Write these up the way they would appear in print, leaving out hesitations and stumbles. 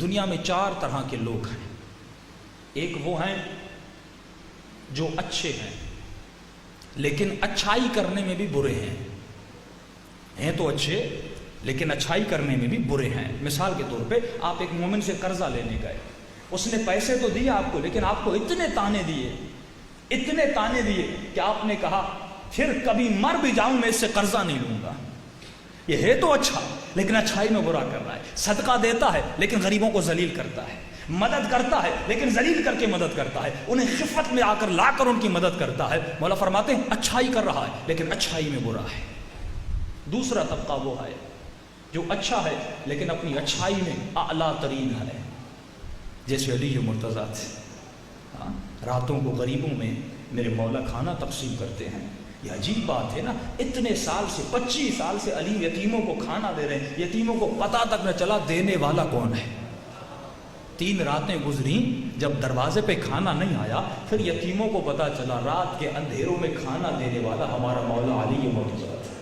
دنیا میں 4 طرح کے لوگ ہیں. ایک وہ ہیں جو اچھے ہیں لیکن اچھائی کرنے میں بھی برے ہیں تو اچھے لیکن اچھائی کرنے میں بھی برے ہیں. مثال کے طور پہ آپ ایک مومن سے قرضہ لینے گئے, اس نے پیسے تو دیے آپ کو, لیکن آپ کو اتنے تانے دیے کہ آپ نے کہا پھر کبھی مر بھی جاؤں میں اس سے قرضہ نہیں لوں گا. یہ ہے تو اچھا لیکن اچھائی میں برا کر رہا ہے. صدقہ دیتا ہے لیکن غریبوں کو ذلیل کرتا ہے, مدد کرتا ہے لیکن ذلیل کر کے مدد کرتا ہے, انہیں خفت میں آ کر لا کر ان کی مدد کرتا ہے. مولا فرماتے ہیں اچھائی کر رہا ہے لیکن اچھائی میں برا ہے. دوسرا طبقہ وہ ہے جو اچھا ہے لیکن اپنی اچھائی میں اعلیٰ ترین ہے, جیسے علی مرتضیٰ تھے. راتوں کو غریبوں میں میرے مولا کھانا تقسیم کرتے ہیں. یہ عجیب بات ہے نا, اتنے سال سے 25 سال سے علی یتیموں کو کھانا دے رہے ہیں, یتیموں کو پتہ تک نہ چلا دینے والا کون ہے. 3 راتیں گزری, جب دروازے پہ کھانا نہیں آیا پھر یتیموں کو پتہ چلا رات کے اندھیروں میں کھانا دینے والا ہمارا مولا علی مرتضیٰ تھا.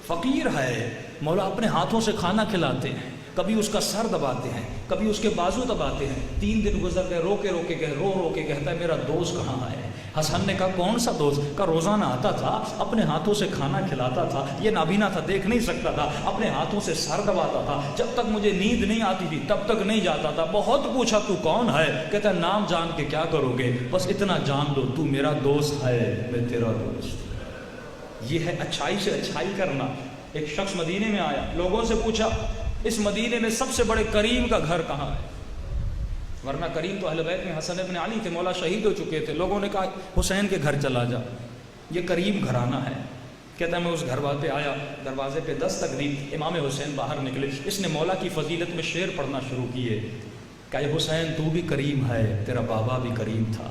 فقیر ہے, مولا اپنے ہاتھوں سے کھانا کھلاتے ہیں, کبھی اس کا سر دباتے ہیں, کبھی اس کے بازو دباتے ہیں. 3 دن گزر گئے, رو کے کہتا ہے میرا دوست کہاں ہے. حسن نے کہا کون سا دوست؟ کا روزانہ آتا تھا, اپنے ہاتھوں سے کھانا کھلاتا تھا, یہ نابینا تھا دیکھ نہیں سکتا تھا, اپنے ہاتھوں سے سر دباتا تھا, جب تک مجھے نیند نہیں آتی تھی تب تک نہیں جاتا تھا. بہت پوچھا تو کون ہے؟ کہتا ہے نام جان کے کیا کرو گے, بس اتنا جان لو تو میرا دوست ہے, میں تیرا دوست. یہ ہے اچھائی سے اچھائی کرنا. ایک شخص مدینے میں آیا, لوگوں سے پوچھا اس مدینے میں سب سے بڑے کریم کا گھر کہاں ہے؟ ورنہ کریم تو اہل بیت میں حسن ابن علی تھے, مولا شہید ہو چکے تھے. لوگوں نے کہا حسین کے گھر چلا جا, یہ کریم گھرانہ ہے. کہتا ہے میں اس گھر پہ آیا, دروازے پہ دستک دی, امام حسین باہر نکلے. اس نے مولا کی فضیلت میں شعر پڑھنا شروع کیے. کہا حسین تو بھی کریم ہے, تیرا بابا بھی کریم تھا,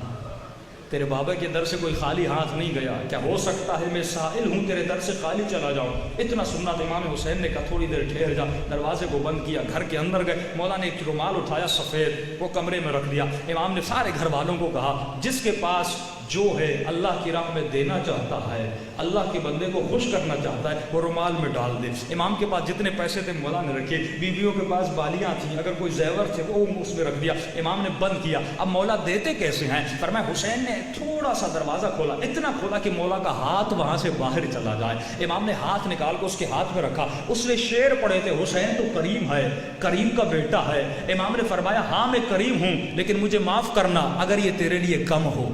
تیرے بابا کے در سے کوئی خالی ہاتھ نہیں گیا. کیا ہو سکتا ہے میں سائل ہوں تیرے در سے خالی چلا جاؤں؟ اتنا سننا تو امام حسین نے کہا تھوڑی دیر ٹھہر جا. دروازے کو بند کیا, گھر کے اندر گئے. مولا نے ایک رومال اٹھایا سفید, وہ کمرے میں رکھ دیا. امام نے سارے گھر والوں کو کہا جس کے پاس جو ہے اللہ کی راہ میں دینا چاہتا ہے, اللہ کے بندے کو خوش کرنا چاہتا ہے, وہ رومال میں ڈال دے. امام کے پاس جتنے پیسے تھے مولا نے رکھے, بیویوں کے پاس بالیاں تھیں, اگر کوئی زیور تھے وہ اس میں رکھ دیا. امام نے بند کیا. اب مولا دیتے کیسے ہیں؟ فرمایا حسین نے تھوڑا سا دروازہ کھولا, اتنا کھولا کہ مولا کا ہاتھ وہاں سے باہر چلا جائے. امام نے ہاتھ نکال کے اس کے ہاتھ میں رکھا. اس نے شعر پڑھے تھے حسین تو کریم ہے, کریم کا بیٹا ہے. امام نے فرمایا ہاں میں کریم ہوں لیکن مجھے معاف کرنا اگر یہ تیرے لیے کم ہو.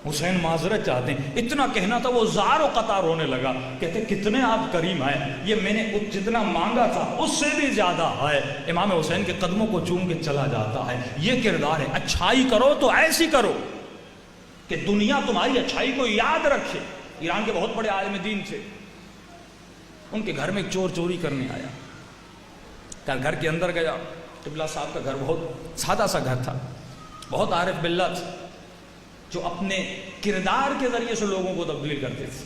حسین معذرت چاہتے ہیں. اتنا کہنا تھا, وہ زار و قطار رونے لگا. کہتے کتنے آپ کریم ہیں, یہ میں نے جتنا مانگا تھا اس سے بھی زیادہ ہے. امام حسین کے قدموں کو چوم کے چلا جاتا ہے. یہ کردار ہے. اچھائی کرو تو ایسی کرو کہ دنیا تمہاری اچھائی کو یاد رکھے. ایران کے بہت بڑے عالم دین تھے, ان کے گھر میں ایک چور چوری کرنے آیا. گھر کے اندر گیا. قبلہ صاحب کا گھر بہت سادہ سا گھر تھا, بہت عارف باللہ تھا, جو اپنے کردار کے ذریعے سے لوگوں کو تبدیل کرتے تھے.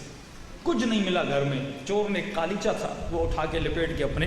کچھ نہیں ملا گھر میں. چور نے ایک قالیچہ تھا, وہ اٹھا کے لپیٹ کے اپنے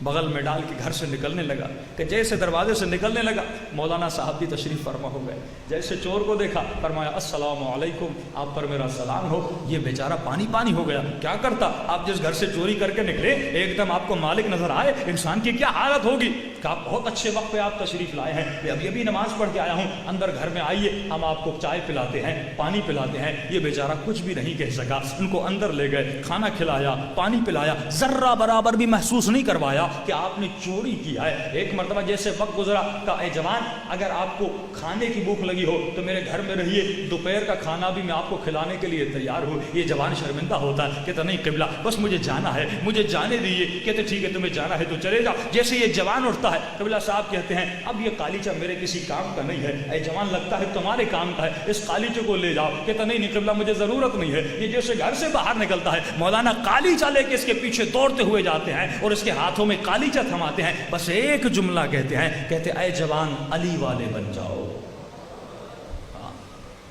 بغل میں ڈال کے گھر سے نکلنے لگا. کہ جیسے دروازے سے نکلنے لگا مولانا صاحب بھی تشریف فرما ہو گئے. جیسے چور کو دیکھا فرمایا السلام علیکم, آپ پر میرا سلام ہو. یہ بیچارہ پانی پانی ہو گیا. کیا کرتا, آپ جس گھر سے چوری کر کے نکلے ایک دم آپ کو مالک نظر آئے, انسان کی کیا حالت ہوگی. کہ آپ بہت اچھے وقت پہ آپ تشریف لائے ہیں, میں ابھی نماز پڑھ کے آیا ہوں, اندر گھر میں آئیے, ہم آپ کو چائے پلاتے ہیں, پانی پلاتے ہیں. یہ بیچارہ کچھ بھی نہیں کہہ سکا. ان کو اندر لے گئے, کھانا کھلایا, پانی پلایا, ذرہ برابر بھی محسوس نہیں کروایا کہ آپ نے چوری کیا ہے. ایک مرتبہ جیسے وقت گزرا, کہا اے جوان اگر آپ کو کھانے کی بھوک لگی ہو تو میرے گھر میں رہیے, دوپہر کا کھانا بھی میں آپ کو کھلانے کے لیے تیار ہوں. یہ جوان شرمندہ ہوتا ہے, کہتا نہیں قبلہ بس مجھے جانا ہے, مجھے جانے دیجیے. کہتے ٹھیک ہے تمہیں جانا ہے تو چلے جاؤ. جیسے یہ جوان اٹھتا ہے, قبلہ صاحب کہتے ہیں اب یہ قالیچہ میرے کسی کام کا نہیں ہے, اے جوان لگتا ہے تمہارے کام کا ہے, اس قالیچے کو لے جاؤ. کہتا نہیں قبلہ مجھے ضرورت نہیں ہے. یہ جیسے گھر سے باہر نکلتا ہے, مولانا قالیچہ لے کے اس کے پیچھے دوڑتے ہوئے جاتے ہیں اور اس کے ہاتھوں میں قالیچہ تھماتے ہیں. بس ایک جملہ کہتے ہیں, کہتے اے جوان علی والے بن جاؤ,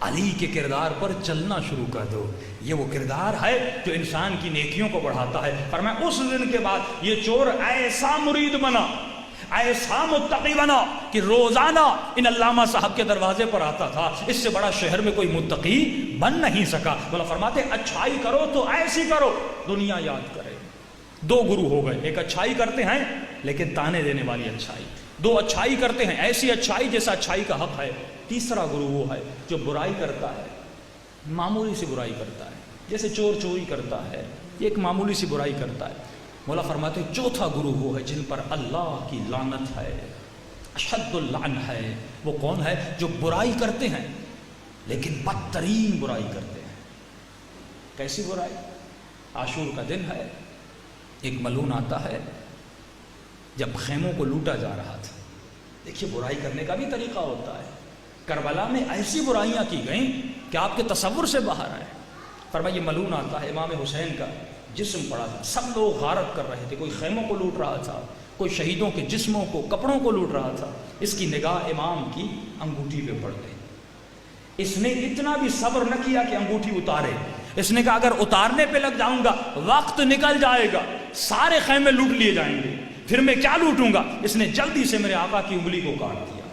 علی کے کردار پر چلنا شروع کر دو. یہ وہ کردار ہے جو انسان کی نیکیوں کو بڑھاتا ہے. فرمایا اس دن کے بعد یہ چور ایسا مرید بنا, ایسا متقی بنا کہ روزانہ ان علامہ صاحب کے دروازے پر آتا تھا. اس سے بڑا شہر میں کوئی متقی بن نہیں سکا. بولا فرماتے اچھائی کرو تو ایسی کرو دنیا یاد کرے. 2 گروہ ہو گئے, ایک اچھائی کرتے ہیں لیکن تانے دینے والی اچھائی. دو اچھائی کرتے ہیں ایسی اچھائی جیسا اچھائی کا حق ہے. تیسرا گروہ وہ ہے جو برائی کرتا ہے, معمولی سی برائی کرتا ہے, جیسے چور چوری کرتا ہے, یہ ایک معمولی سی برائی کرتا ہے. مولا فرماتے ہیں چوتھا گروہ وہ ہے جن پر اللہ کی لعنت ہے, اشد اللعن ہے. وہ کون ہے؟ جو برائی کرتے ہیں لیکن بدترین برائی کرتے ہیں. کیسی برائی؟ عاشور کا دن ہے, ایک ملعون آتا ہے جب خیموں کو لوٹا جا رہا تھا. دیکھیے برائی کرنے کا بھی طریقہ ہوتا ہے. کربلا میں ایسی برائیاں کی گئیں کہ آپ کے تصور سے باہر آئے. فرمایا یہ ملعون آتا ہے, امام حسین کا جسم پڑا تھا, سب لوگ غارت کر رہے تھے, کوئی خیموں کو لوٹ رہا تھا, کوئی شہیدوں کے جسموں کو کپڑوں کو لوٹ رہا تھا. اس کی نگاہ امام کی انگوٹھی پہ پڑ گئی. اس نے اتنا بھی صبر نہ کیا کہ انگوٹھی اتارے. اس نے کہا اگر اتارنے پہ لگ جاؤں گا وقت نکل جائے گا, سارے خیمے لوٹ لیے جائیں گے, پھر میں کیا لوٹوں گا. اس نے جلدی سے میرے آقا کی انگلی کو کاٹ دیا.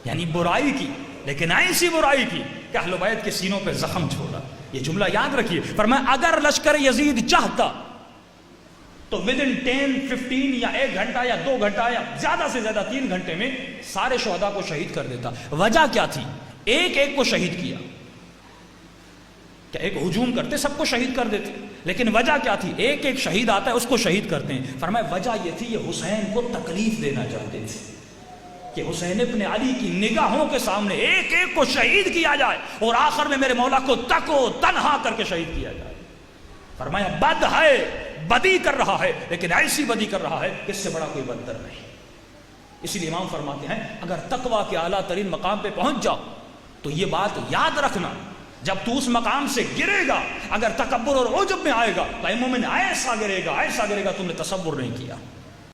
یعنی برائی کی, لیکن ایسی برائی کی کہ اہل بیت کے سینوں پہ زخم چھوڑا. یہ جملہ یاد رکھیے. فرمایا اگر لشکر یزید چاہتا تو ودن 10-15 یا 1 گھنٹہ یا 2 گھنٹہ یا زیادہ سے زیادہ 3 گھنٹے میں سارے شہداء کو شہید کر دیتا. وجہ کیا تھی؟ ایک ایک کو شہید کیا. کہ ایک ہجوم کرتے سب کو شہید کر دیتے, لیکن وجہ کیا تھی؟ ایک ایک شہید آتا ہے اس کو شہید کرتے ہیں. فرمایا وجہ یہ تھی یہ حسین کو تکلیف دینا چاہتے تھے کہ حسین ابن علی کی نگاہوں کے سامنے ایک ایک کو شہید کیا جائے اور آخر میں میرے مولا کو تک و تنہا کر کے شہید کیا جائے. فرمایا بد ہے, بدی کر رہا ہے, لیکن ایسی بدی کر رہا ہے کہ اس سے بڑا کوئی بدتر نہیں. اسی لیے امام فرماتے ہیں اگر تقویٰ کے اعلیٰ ترین مقام پہ پہنچ جاؤ تو یہ بات یاد رکھنا, جب تو اس مقام سے گرے گا اگر تکبر اور عجب میں آئے گا تو اے مومن ایسا گرے گا تم نے تصور نہیں کیا.